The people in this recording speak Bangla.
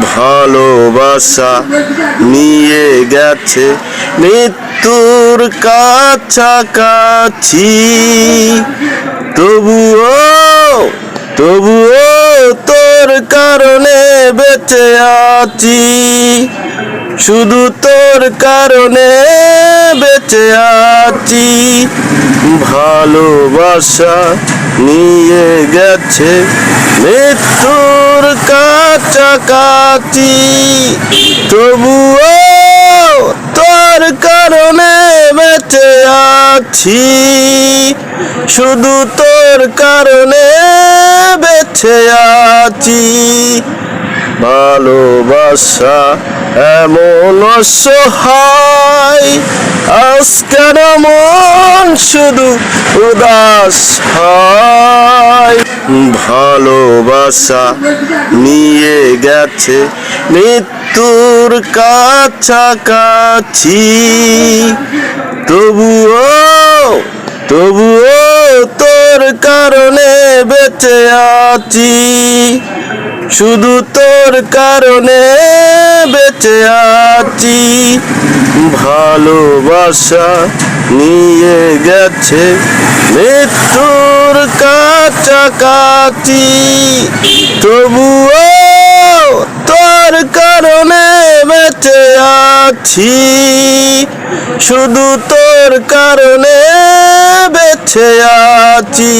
ভালোবাসা নিয়ে গেছে মৃত্যুর কাছাকাছি। তবুও তোর কারণে বেঁচে আছি, শুধু তোর কারণে বেঁচে আছি। ভালোবাসা নিয়ে গেছে মৃত্যুর কাছাকাছি, তবুও তোর কারণে বেঁচে আছি, শুধু তোর কারণে বেঁচে আছি। ভালোবাসা এমন অসহায়, আজ কেন মন শুধু উদাস হয়। ভালোবাসা নিয়ে গেছে মৃত্যুর কাছাকাছি, তবুও তোর কারণে বেঁচে আছি, শুধু তোর কারণে বেঁচে আছি। ভালোবাসা নিয়ে গেছে মৃত্যুর কাছাকাছি, তবুও তোর কারণে বেঁচে আছি, শুধু তোর কারণে বেঁচে আছি।